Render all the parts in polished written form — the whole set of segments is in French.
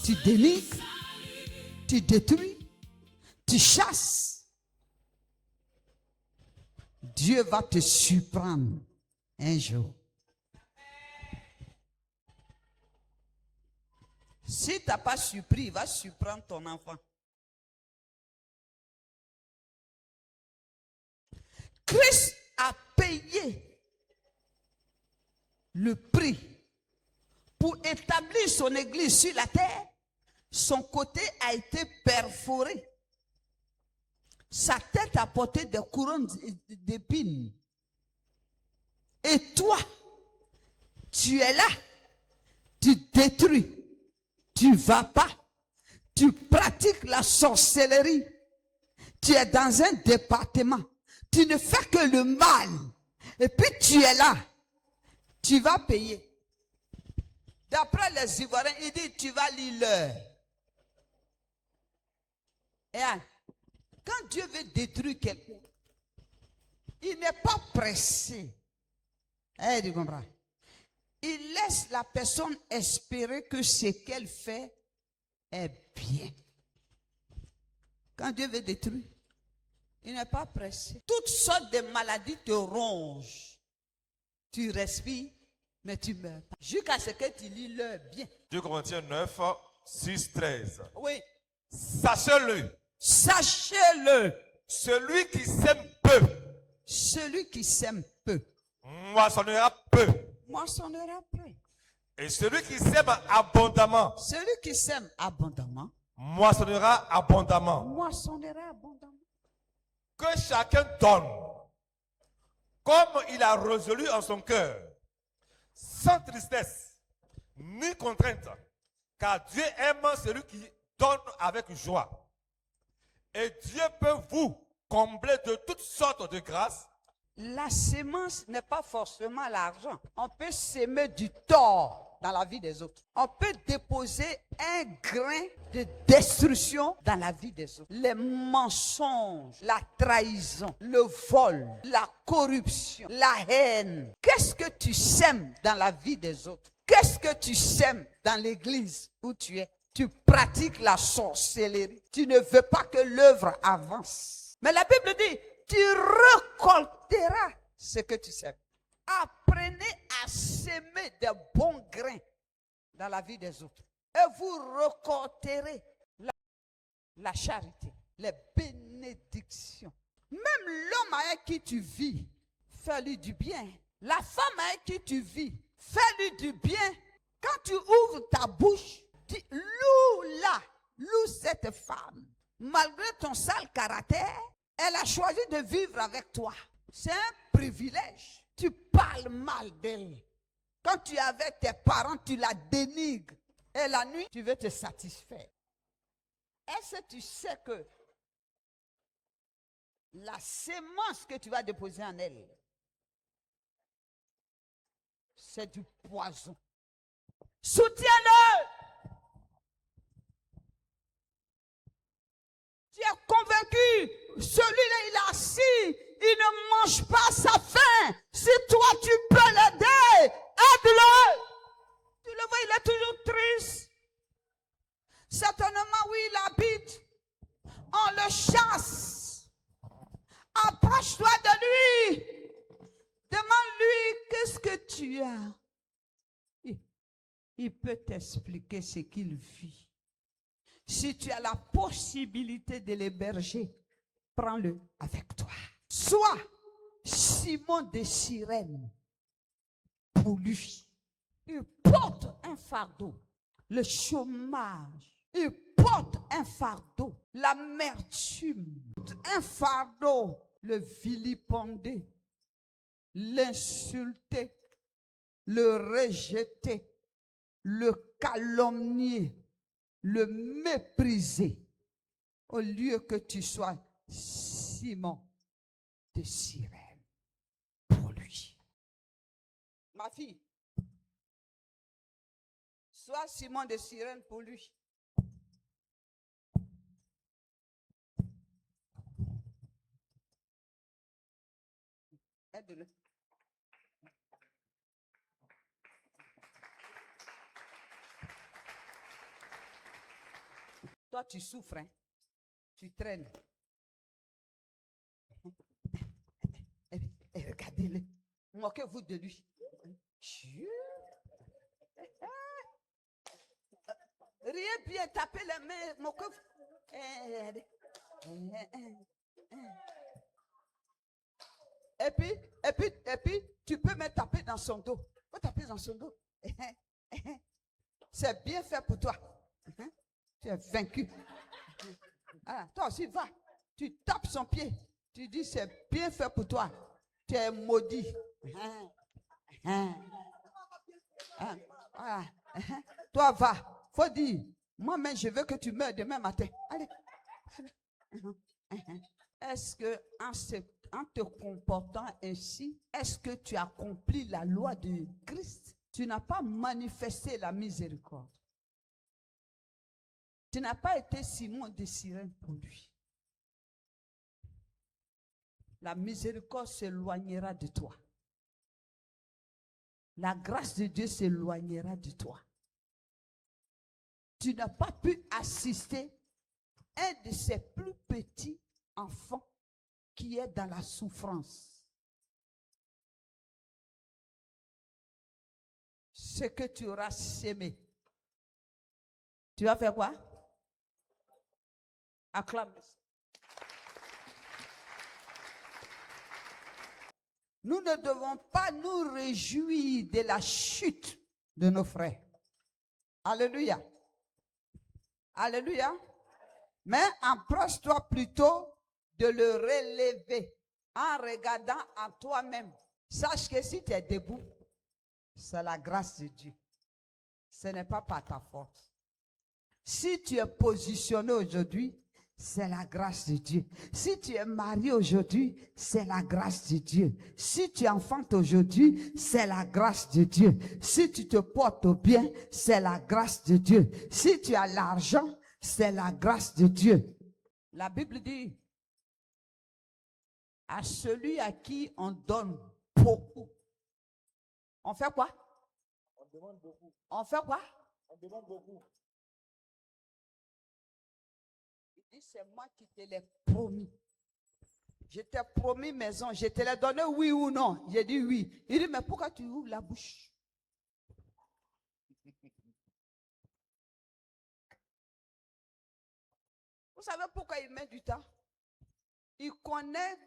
tu dénigres, tu détruis, tu chasses, Dieu va te surprendre un jour. Si tu n'as pas surpris, il va surprendre ton enfant. Christ a payé le prix pour établir son église sur la terre. Son côté a été perforé. Sa tête a porté des couronnes d'épines. Et toi, tu es là, tu détruis, tu ne vas pas, tu pratiques la sorcellerie, tu es dans un département, tu ne fais que le mal, et puis tu es là, tu vas payer. D'après les Ivoiriens, il dit tu vas lire l'heure. Et quand Dieu veut détruire quelqu'un, il n'est pas pressé. Tu comprends? Il laisse la personne espérer que ce qu'elle fait est bien. Quand Dieu veut détruire, il n'est pas pressé. Toutes sortes de maladies te rongent. Tu respires, mais tu meurs pas. Jusqu'à ce que tu lis l'heure bien. 2 Corinthiens 9, 6, 13. Oui. Sachez-le. Sachez-le. Celui qui sème peu. Celui qui sème peu. Moissonnera peu. Moissonnera peu. Et celui qui sème abondamment. Celui qui sème abondamment. Moissonnera abondamment. Moissonnera abondamment. Que chacun donne comme il a résolu en son cœur, sans tristesse ni contrainte, car Dieu aime celui qui donne avec joie. Et Dieu peut vous combler de toutes sortes de grâces. La sémence n'est pas forcément l'argent. On peut s'aimer du tort dans la vie des autres. On peut déposer un grain de destruction dans la vie des autres. Les mensonges, la trahison, le vol, la corruption, la haine. Qu'est-ce que tu sèmes dans la vie des autres? Qu'est-ce que tu sèmes dans l'église où tu es? Tu pratiques la sorcellerie. Tu ne veux pas que l'œuvre avance. Mais la Bible dit, tu récolteras ce que tu sèmes. Apprenez à s'aimer des bons grains dans la vie des autres. Et vous récolterez la charité, les bénédictions. Même l'homme avec qui tu vis, fais-lui du bien. La femme avec qui tu vis, fais-lui du bien. Quand tu ouvres ta bouche, dis, loue-la, loue cette femme. Malgré ton sale caractère, elle a choisi de vivre avec toi. C'est un privilège. Tu parles mal d'elle. Quand tu es avec tes parents, tu la dénigres. Et la nuit, tu veux te satisfaire. Est-ce que tu sais que la sémence que tu vas déposer en elle, c'est du poison. Soutiens-le. Tu es convaincu, celui-là il est assis, il ne mange pas sa faim. Si toi tu peux l'aider, aide-le. Tu le vois, il est toujours triste. Certainement, oui, il habite. On le chasse. Approche-toi de lui. Demande-lui, qu'est-ce que tu as? Il peut t'expliquer ce qu'il vit. Si tu as la possibilité de l'héberger, prends-le avec toi. Sois Simon de Cyrène pour lui. Il porte un fardeau, le chômage. Il porte un fardeau, l'amertume. Un fardeau, le vilipender, l'insulter, le rejeter, le calomnier, le mépriser, au lieu que tu sois Simon de Cyrène pour lui. Ma fille, sois Simon de Cyrène pour lui. Aide-le. Toi, tu souffres, hein? Tu traînes. Et regardez-le. Moquez-vous de lui. Rien bien, tapez les mains, moquez-vous. Et puis, tu peux me taper dans son dos. Faut taper dans son dos. C'est bien fait pour toi. Tu es vaincu. Ah, toi aussi, va. Tu tapes son pied. Tu dis, c'est bien fait pour toi. Tu es maudit. Voilà. Toi, va. Faut dire, moi-même, je veux que tu meurs demain matin. Allez. Est-ce que en te comportant ainsi, est-ce que tu accomplis la loi de Christ? Tu n'as pas manifesté la miséricorde. Tu n'as pas été Simon de Cyrène pour lui. La miséricorde s'éloignera de toi. La grâce de Dieu s'éloignera de toi. Tu n'as pas pu assister un de ses plus petits enfants qui est dans la souffrance. Ce que tu auras sémé, tu vas faire quoi? Acclame. Nous ne devons pas nous réjouir de la chute de nos frères. Alléluia. Alléluia. Mais empresse-toi plutôt de le relever en regardant en toi-même. Sache que si tu es debout, c'est la grâce de Dieu. Ce n'est pas par ta force. Si tu es positionné aujourd'hui, c'est la grâce de Dieu. Si tu es marié aujourd'hui, c'est la grâce de Dieu. Si tu enfantes aujourd'hui, c'est la grâce de Dieu. Si tu te portes bien, c'est la grâce de Dieu. Si tu as l'argent, c'est la grâce de Dieu. La Bible dit, à celui à qui on donne beaucoup, on fait quoi? On demande beaucoup. On fait quoi? On demande beaucoup. Il dit, c'est moi qui te l'ai promis. Je t'ai promis maison, je te l'ai donné oui ou non? J'ai dit oui. Il dit, mais pourquoi tu ouvres la bouche? Vous savez pourquoi il met du temps? Il connaît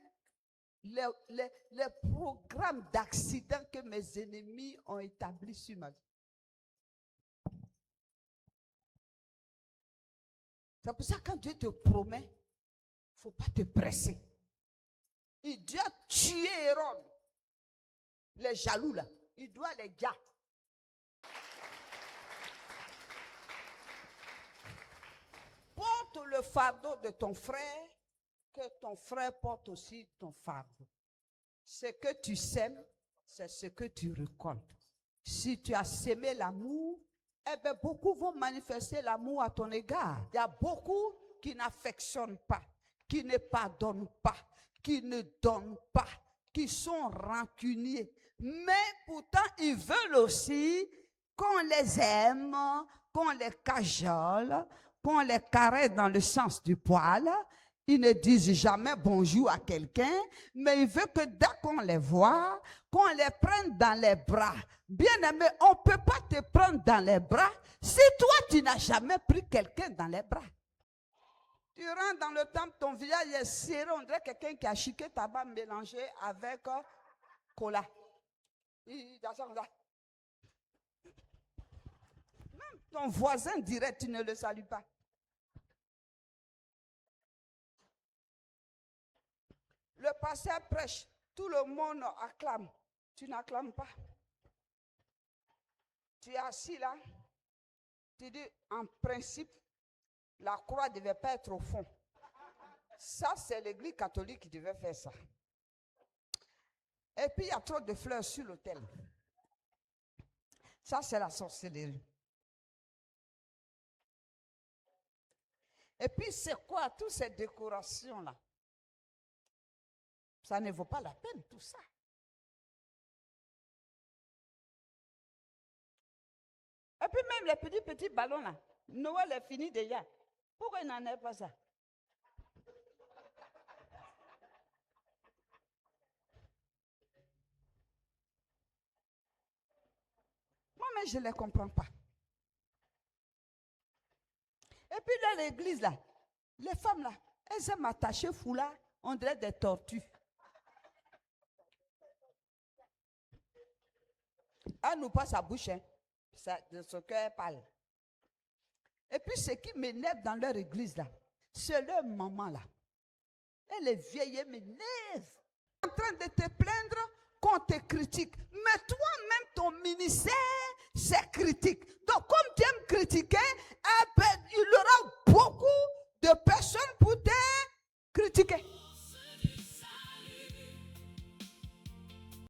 les programmes d'accidents que mes ennemis ont établis sur ma vie. C'est pour ça que quand Dieu te promet, il ne faut pas te presser. Il doit tuer Hérode. Les jaloux là, il doit les garder. Porte le fardeau de ton frère, que ton frère porte aussi ton fardeau. Ce que tu sèmes, c'est ce que tu récoltes. Si tu as sémé l'amour, eh bien, beaucoup vont manifester l'amour à ton égard. Il y a beaucoup qui n'affectionnent pas, qui ne pardonnent pas, qui ne donnent pas, qui sont rancuniers. Mais pourtant, ils veulent aussi qu'on les aime, qu'on les cajole, qu'on les caresse dans le sens du poil. Ils ne disent jamais bonjour à quelqu'un, mais ils veulent que dès qu'on les voit, qu'on les prenne dans les bras. Bien-aimé, on ne peut pas te prendre dans les bras si toi, tu n'as jamais pris quelqu'un dans les bras. Tu rentres dans le temple, ton visage est serré, on dirait quelqu'un qui a chiqué tabac mélangé avec cola. Même ton voisin dirait, tu ne le salues pas. Le pasteur prêche, tout le monde acclame. Tu n'acclames pas. Tu es assis là. Tu dis, en principe, la croix ne devait pas être au fond. Ça, c'est l'église catholique qui devait faire ça. Et puis, il y a trop de fleurs sur l'autel. Ça, c'est la sorcellerie. Et puis, c'est quoi toutes ces décorations-là? Ça ne vaut pas la peine, tout ça. Et puis même les petits ballons là. Noël est fini déjà. Pourquoi il n'en est pas ça? Moi-même, je ne les comprends pas. Et puis dans l'église, là, les femmes, là, elles aiment attacher foulard, on dirait des tortues. Elle nous passe sa bouche, hein. Ça, de ce qu'elle parle. Et puis ce qui m'énerve dans leur église, là, c'est leur maman, là. Elle est vieille, elle m'énerve. En train de te plaindre qu'on te critique. Mais toi-même, ton ministère, c'est critique. Donc, comme tu aimes critiquer, eh ben, il y aura beaucoup de personnes pour te critiquer.